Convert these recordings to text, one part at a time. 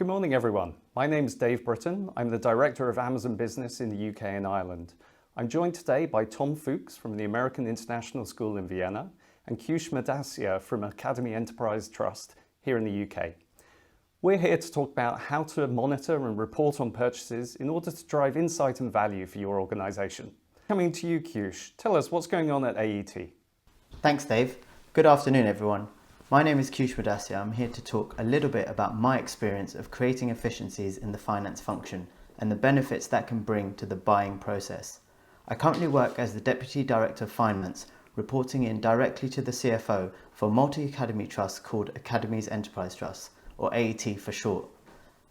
Good morning, everyone. My name is Dave Britton. I'm the Director of Amazon Business in the UK and Ireland. I'm joined today by Tom Fuchs from the American International School in Vienna and Kyush Modasia from Academies Enterprise Trust here in the UK. We're here to talk about how to monitor and report on purchases in order to drive insight and value for your organisation. Coming to you, Kyush, tell us what's going on at AET. Thanks, Dave. Good afternoon, everyone. My name is Kyush Modasia. I'm here to talk a little bit about my experience of creating efficiencies in the finance function and the benefits that can bring to the buying process. I currently work as the Deputy Director of Finance, reporting in directly to the CFO for a multi-academy trust called Academies Enterprise Trust, or AET for short.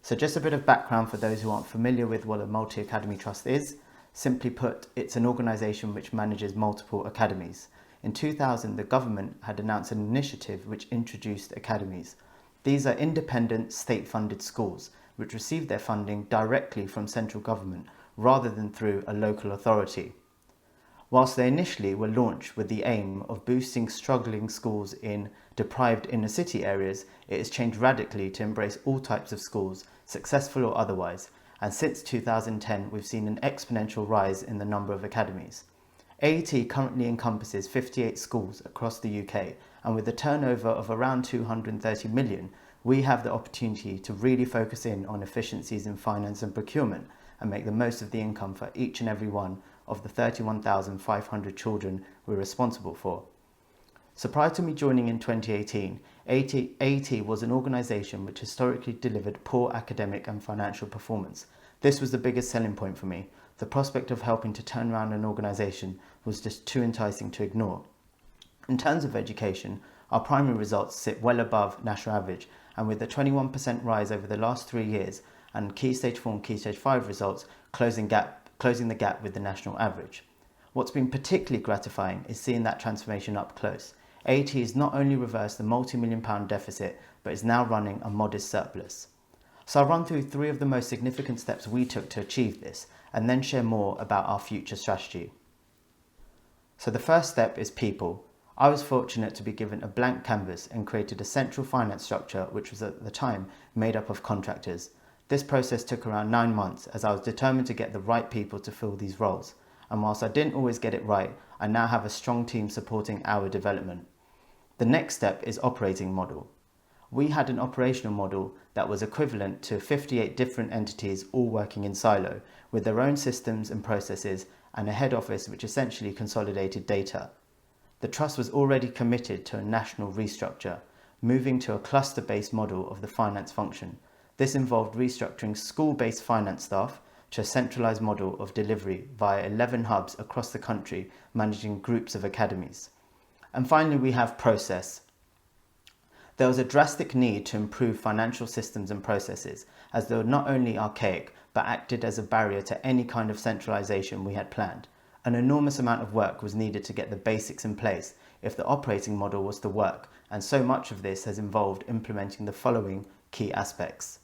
So just a bit of background for those who aren't familiar with what a multi-academy trust is. Simply put, it's an organisation which manages multiple academies. In 2000, the government had announced an initiative which introduced academies. These are independent state-funded schools which receive their funding directly from central government rather than through a local authority. Whilst they initially were launched with the aim of boosting struggling schools in deprived inner city areas, it has changed radically to embrace all types of schools, successful or otherwise, and since 2010 we've seen an exponential rise in the number of academies. AET currently encompasses 58 schools across the UK, and with a turnover of around 230 million, we have the opportunity to really focus in on efficiencies in finance and procurement and make the most of the income for each and every one of the 31,500 children we're responsible for. So prior to me joining in 2018, AET was an organisation which historically delivered poor academic and financial performance. This was the biggest selling point for me. The prospect of helping to turn around an organisation was just too enticing to ignore. In terms of education, our primary results sit well above national average, and with a 21% rise over the last 3 years and Key Stage 4 and Key Stage 5 results closing the gap with the national average. What's been particularly gratifying is seeing that transformation up close. AET has not only reversed the multi-million pound deficit, but is now running a modest surplus. So I'll run through 3 of the most significant steps we took to achieve this, and then share more about our future strategy. So the first step is people. I was fortunate to be given a blank canvas and created a central finance structure which was at the time made up of contractors. This process took around 9 months as I was determined to get the right people to fill these roles, and whilst I didn't always get it right, I now have a strong team supporting our development. The next step is operating model. We had an operational model that was equivalent to 58 different entities all working in silo with their own systems and processes and a head office which essentially consolidated data. The trust was already committed to a national restructure, moving to a cluster-based model of the finance function. This involved restructuring school-based finance staff to a centralised model of delivery via 11 hubs across the country managing groups of academies. And finally, we have process. There was a drastic need to improve financial systems and processes as they were not only archaic but acted as a barrier to any kind of centralisation we had planned. An enormous amount of work was needed to get the basics in place if the operating model was to work, and so much of this has involved implementing the following key aspects.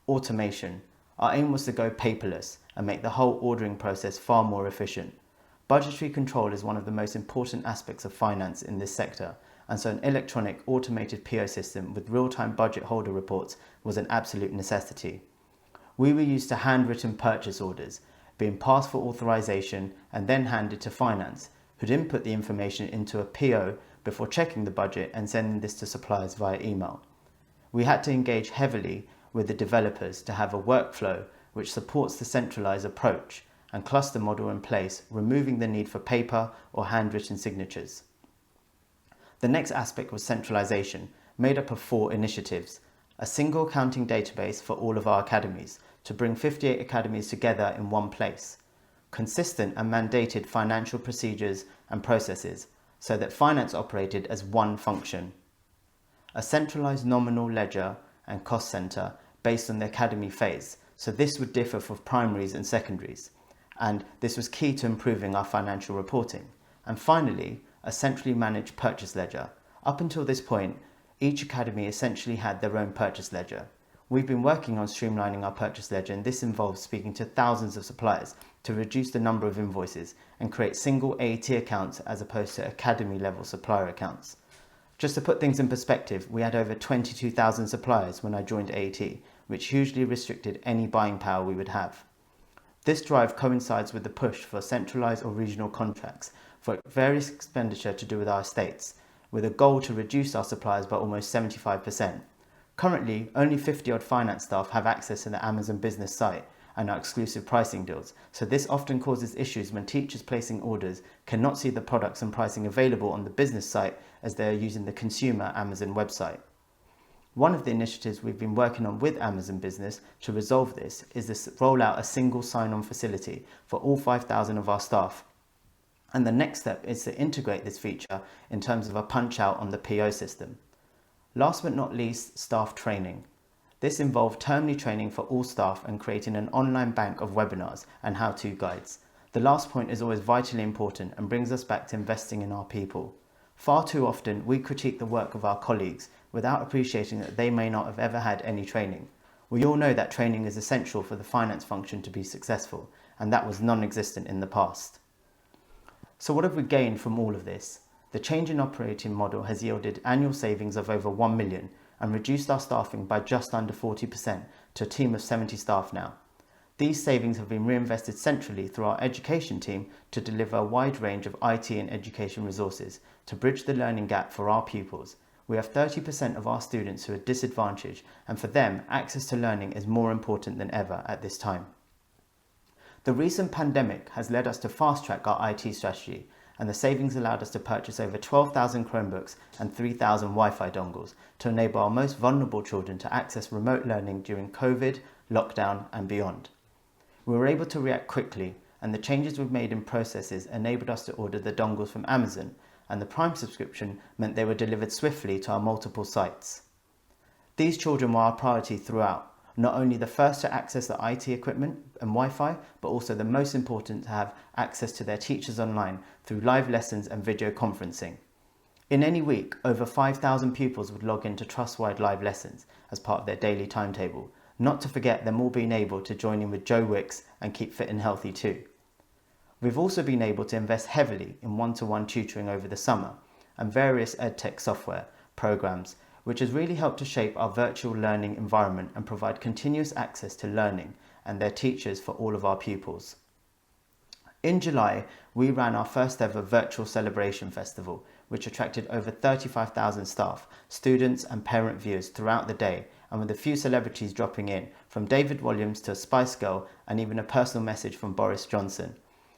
Automation. Our aim was to go paperless and make the whole ordering process far more efficient. Budgetary control is one of the most important aspects of finance in this sector, and so an electronic automated PO system with real-time budget holder reports was an absolute necessity. We were used to handwritten purchase orders, being passed for authorization and then handed to finance, who'd input the information into a PO before checking the budget and sending this to suppliers via email. We had to engage heavily with the developers to have a workflow which supports the centralized approach and cluster model in place, removing the need for paper or handwritten signatures. The next aspect was centralization, made up of 4 initiatives. A single accounting database for all of our academies to bring 58 academies together in one place. Consistent and mandated financial procedures and processes so that finance operated as one function. A centralized nominal ledger and cost center based on the academy phase, so this would differ for primaries and secondaries, and this was key to improving our financial reporting. And finally, a centrally managed purchase ledger. Up until this point, each academy essentially had their own purchase ledger. We've been working on streamlining our purchase ledger, and this involves speaking to thousands of suppliers to reduce the number of invoices and create single AET accounts as opposed to academy level supplier accounts. Just to put things in perspective, we had over 22,000 suppliers when I joined AET, which hugely restricted any buying power we would have. This drive coincides with the push for centralised or regional contracts for various expenditure to do with our estates, with a goal to reduce our suppliers by almost 75%. Currently, only 50-odd finance staff have access to the Amazon business site and our exclusive pricing deals, so this often causes issues when teachers placing orders cannot see the products and pricing available on the business site as they are using the consumer Amazon website. One of the initiatives we've been working on with Amazon Business to resolve this is to roll out a single sign-on facility for all 5,000 of our staff. And the next step is to integrate this feature in terms of a punch-out on the PO system. Last but not least, staff training. This involved termly training for all staff and creating an online bank of webinars and how-to guides. The last point is always vitally important and brings us back to investing in our people. Far too often, we critique the work of our colleagues without appreciating that they may not have ever had any training. We all know that training is essential for the finance function to be successful, and that was non-existent in the past. So what have we gained from all of this? The change in operating model has yielded annual savings of over 1 million and reduced our staffing by just under 40% to a team of 70 staff now. These savings have been reinvested centrally through our education team to deliver a wide range of IT and education resources to bridge the learning gap for our pupils. We have 30% of our students who are disadvantaged, and for them, access to learning is more important than ever at this time. The recent pandemic has led us to fast-track our IT strategy, and the savings allowed us to purchase over 12,000 Chromebooks and 3,000 Wi-Fi dongles to enable our most vulnerable children to access remote learning during COVID, lockdown and beyond. We were able to react quickly, and the changes we've made in processes enabled us to order the dongles from Amazon, and the Prime subscription meant they were delivered swiftly to our multiple sites. These children were our priority throughout, not only the first to access the IT equipment and Wi-Fi, but also the most important to have access to their teachers online through live lessons and video conferencing. In any week, over 5,000 pupils would log into Trust-wide live lessons as part of their daily timetable, not to forget them all being able to join in with Joe Wicks and keep fit and healthy too. We've also been able to invest heavily in one-to-one tutoring over the summer and various edtech software programs, which has really helped to shape our virtual learning environment and provide continuous access to learning and their teachers for all of our pupils. In July, we ran our first ever virtual celebration festival, which attracted over 35,000 staff, students and parent viewers throughout the day, and with a few celebrities dropping in, from David Walliams to a Spice Girl and even a personal message from Boris Johnson.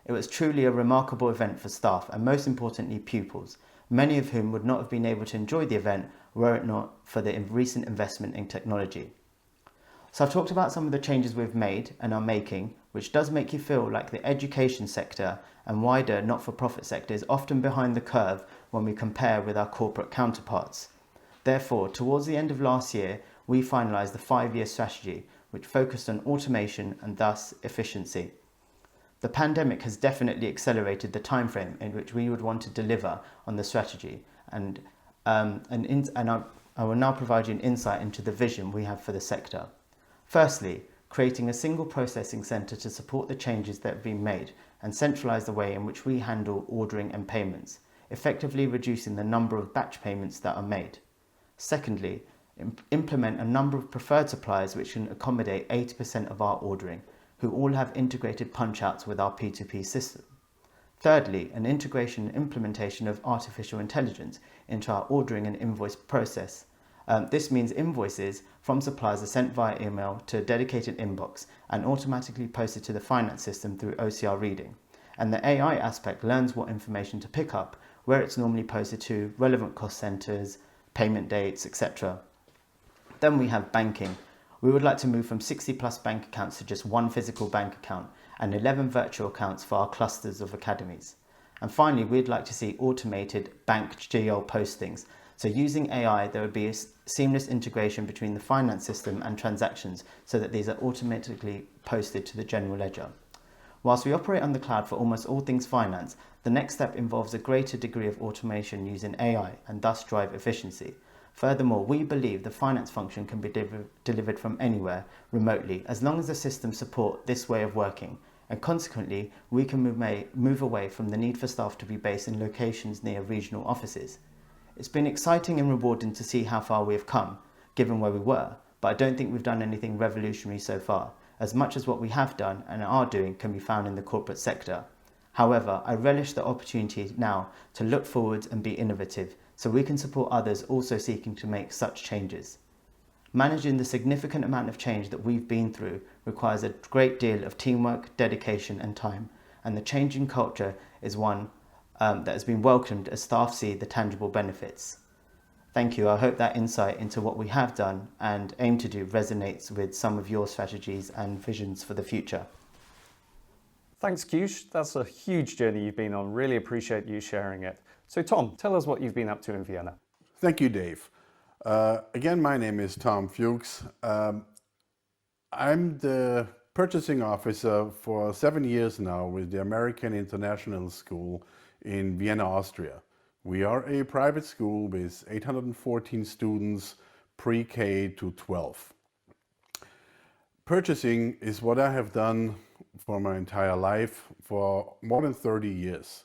It was truly a remarkable event for staff and most importantly pupils, many of whom would not have been able to enjoy the event were it not for the recent investment in technology. So I've talked about some of the changes we've made and are making, which does make you feel like the education sector and wider not-for-profit sector is often behind the curve when we compare with our corporate counterparts. Therefore, towards the end of last year, we finalised the 5-year strategy, which focused on automation and thus efficiency. The pandemic has definitely accelerated the timeframe in which we would want to deliver on the strategy, and I will now provide you an insight into the vision we have for the sector. Firstly, creating a single processing centre to support the changes that have been made and centralise the way in which we handle ordering and payments, effectively reducing the number of batch payments that are made. Secondly, implement a number of preferred suppliers which can accommodate 80% of our ordering, who all have integrated punch-outs with our P2P system. Thirdly, an integration and implementation of artificial intelligence into our ordering and invoice process. This means invoices from suppliers are sent via email to a dedicated inbox and automatically posted to the finance system through OCR reading. And the AI aspect learns what information to pick up, where it's normally posted to, relevant cost centres, payment dates, etc. Then we have banking. We would like to move from 60 plus bank accounts to just one physical bank account and 11 virtual accounts for our clusters of academies. And finally, we'd like to see automated bank GL postings. So using AI, there would be a seamless integration between the finance system and transactions so that these are automatically posted to the general ledger. Whilst we operate on the cloud for almost all things finance, the next step involves a greater degree of automation using AI and thus drive efficiency. Furthermore, we believe the finance function can be delivered from anywhere, remotely, as long as the systems support this way of working, and consequently, we can move away from the need for staff to be based in locations near regional offices. It's been exciting and rewarding to see how far we have come, given where we were, but I don't think we've done anything revolutionary so far, as much as what we have done and are doing can be found in the corporate sector. However, I relish the opportunity now to look forwards and be innovative, so we can support others also seeking to make such changes. Managing the significant amount of change that we've been through requires a great deal of teamwork, dedication and time, and the changing culture is one that has been welcomed as staff see the tangible benefits. Thank you. I hope that insight into what we have done and aim to do resonates with some of your strategies and visions for the future. Thanks, Kyush. That's a huge journey you've been on. Really appreciate you sharing it. So Tom, tell us what you've been up to in Vienna. Thank you, Dave. Again, my name is Tom Fuchs. I'm the purchasing officer for 7 years now with the American International School in Vienna, Austria. We are a private school with 814 students, pre-K to 12. Purchasing is what I have done for my entire life for more than 30 years.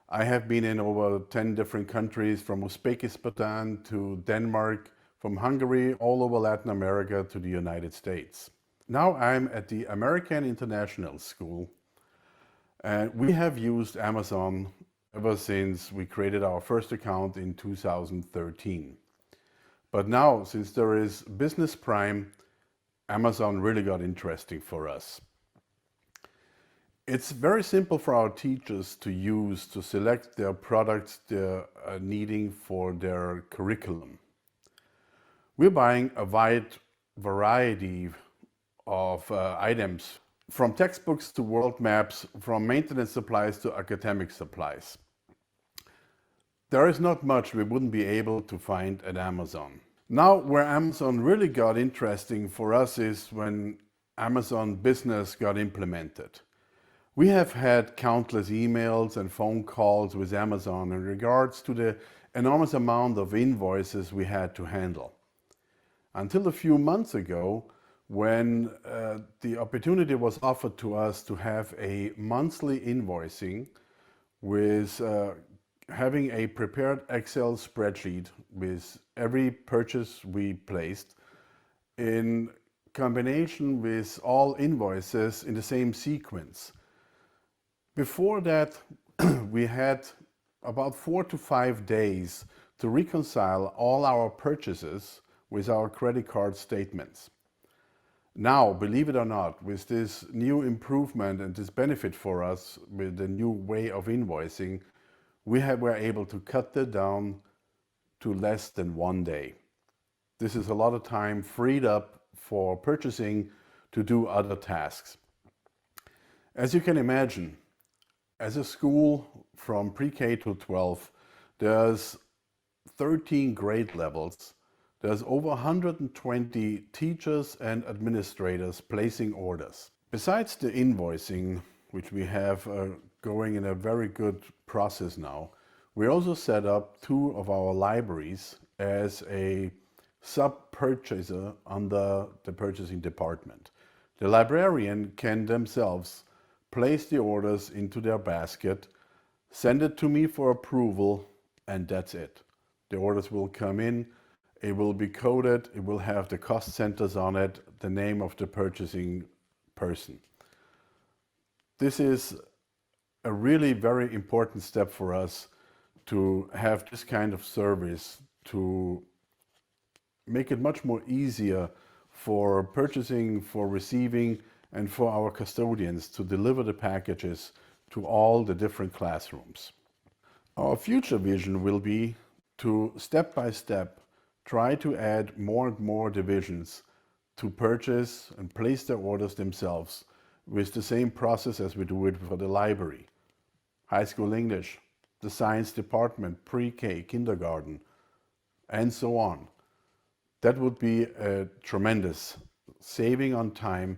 I have been in over 10 different countries, from Uzbekistan to Denmark, from Hungary all over Latin America to the United States. Now I'm at the American International School, and we have used Amazon ever since we created our first account in 2013. But now, since there is Business Prime, Amazon really got interesting for us. It's very simple for our teachers to use to select their products they're needing for their curriculum. We're buying a wide variety of items, from textbooks to world maps, from maintenance supplies to academic supplies. There is not much we wouldn't be able to find at Amazon. Now, where Amazon really got interesting for us is when Amazon Business got implemented. We have had countless emails and phone calls with Amazon in regards to the enormous amount of invoices we had to handle. Until a few months ago, when the opportunity was offered to us to have a monthly invoicing with having a prepared Excel spreadsheet with every purchase we placed in combination with all invoices in the same sequence. Before that, we had about 4 to 5 days to reconcile all our purchases with our credit card statements. Now, believe it or not, with this new improvement and this benefit for us with the new way of invoicing, were able to cut that down to less than 1 day. This is a lot of time freed up for purchasing to do other tasks. As you can imagine, as a school from pre-K to 12, there's 13 grade levels. There's over 120 teachers and administrators placing orders. Besides the invoicing, which we have going in a very good process now, we also set up 2 of our libraries as a sub-purchaser under the purchasing department. The librarian can themselves place the orders into their basket, send it to me for approval, and that's it. The orders will come in, it will be coded, it will have the cost centers on it, the name of the purchasing person. This is a really very important step for us to have this kind of service, to make it much more easier for purchasing, for receiving, and for our custodians to deliver the packages to all the different classrooms. Our future vision will be to step by step try to add more and more divisions to purchase and place their orders themselves with the same process as we do it for the library, high school English, the science department, pre-K, kindergarten, and so on. That would be a tremendous saving on time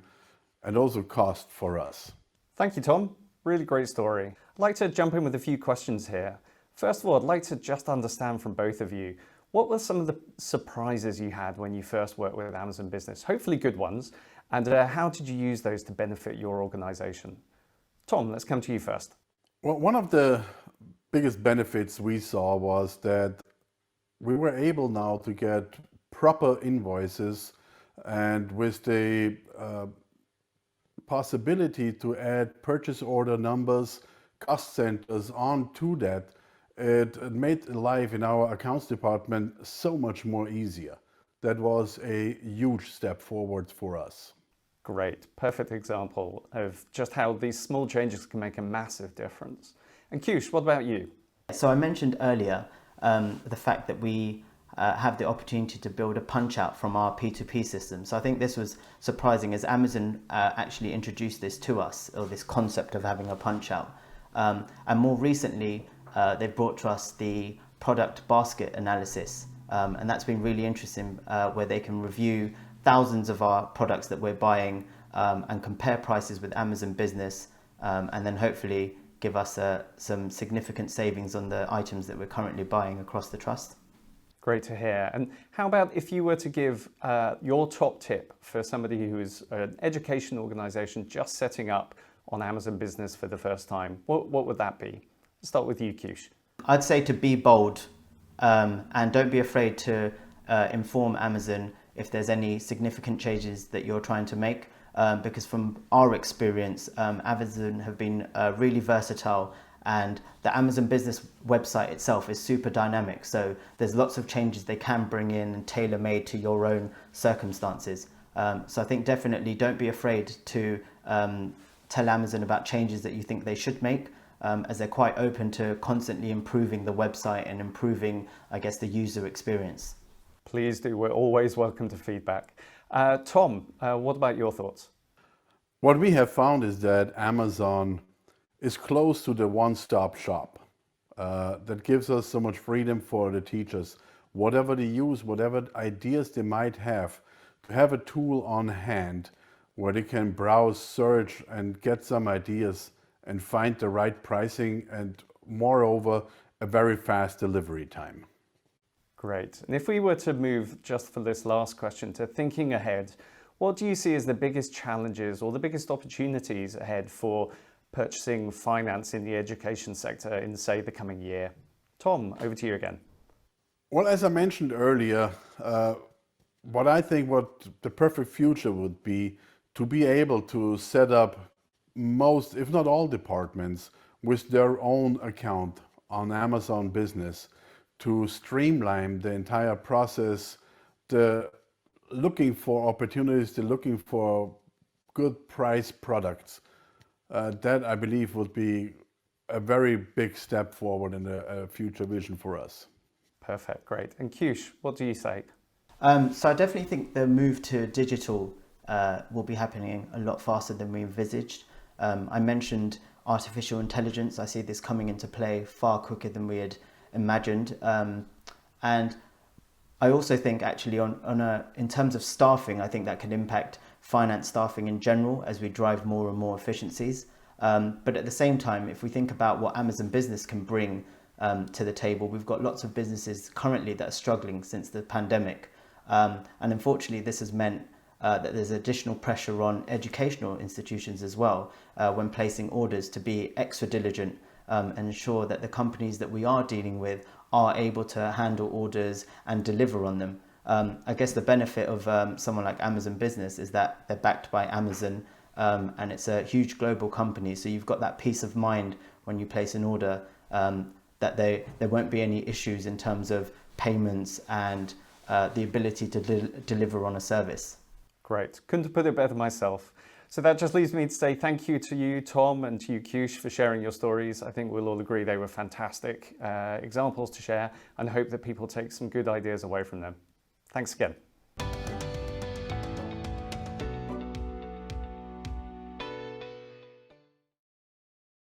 and also cost for us. Thank you, Tom. Really great story. I'd like to jump in with a few questions here. First of all, I'd like to just understand from both of you, what were some of the surprises you had when you first worked with Amazon Business? Hopefully good ones. And how did you use those to benefit your organization? Tom, let's come to you first. Well, one of the biggest benefits we saw was that we were able now to get proper invoices And with the possibility to add purchase order numbers, cost centers onto that, it made life in our accounts department so much more easier. That was a huge step forward for us. Great, perfect example of just how these small changes can make a massive difference. And Kyush, what about you? So I mentioned earlier the fact that we have the opportunity to build a punch out from our P2P system. So I think this was surprising as Amazon actually introduced this to us, or this concept of having a punch out. And more recently, they've brought to us the product basket analysis. And that's been really interesting, where they can review thousands of our products that we're buying and compare prices with Amazon Business, and then hopefully give us some significant savings on the items that we're currently buying across the trust. Great to hear. And how about if you were to give your top tip for somebody who is an education organization just setting up on Amazon Business for the first time? What would that be? Let's start with you, Kyush. I'd say to be bold, and don't be afraid to inform Amazon if there's any significant changes that you're trying to make. Because from our experience, Amazon have been really versatile, and the Amazon Business website itself is super dynamic. So there's lots of changes they can bring in and tailor-made to your own circumstances. So I think definitely don't be afraid to tell Amazon about changes that you think they should make, as they're quite open to constantly improving the website and improving, I guess, the user experience. Please do. We're always welcome to feedback. Tom, what about your thoughts? What we have found is that Amazon is close to the one-stop shop. That gives us so much freedom for the teachers. Whatever they use, whatever ideas they might have, to have a tool on hand where they can browse, search, and get some ideas and find the right pricing, and moreover, a very fast delivery time. Great. And if we were to move just for this last question to thinking ahead, what do you see as the biggest challenges or the biggest opportunities ahead for purchasing finance in the education sector in, say, the coming year? Tom, over to you again. Well, as I mentioned earlier, what I think what the perfect future would be to be able to set up most, if not all departments with their own account on Amazon Business, to streamline the entire process, the looking for opportunities, the looking for good price products. That I believe would be a very big step forward in the future vision for us. Perfect, great. And Kyush, what do you say? So I definitely think the move to digital will be happening a lot faster than we envisaged. I mentioned artificial intelligence. I see this coming into play far quicker than we had imagined. And I also think actually in terms of staffing, I think that can impact finance staffing in general as we drive more and more efficiencies. But at the same time, if we think about what Amazon Business can bring to the table, we've got lots of businesses currently that are struggling since the pandemic. And unfortunately, this has meant that there's additional pressure on educational institutions as well when placing orders to be extra diligent and ensure that the companies that we are dealing with are able to handle orders and deliver on them. I guess the benefit of someone like Amazon Business is that they're backed by Amazon, and it's a huge global company. So you've got that peace of mind when you place an order, that there won't be any issues in terms of payments and the ability to deliver on a service. Great. Couldn't have put it better myself. So that just leaves me to say thank you to you, Tom, and to you, Kyush, for sharing your stories. I think we'll all agree they were fantastic examples to share, and hope that people take some good ideas away from them. Thanks again.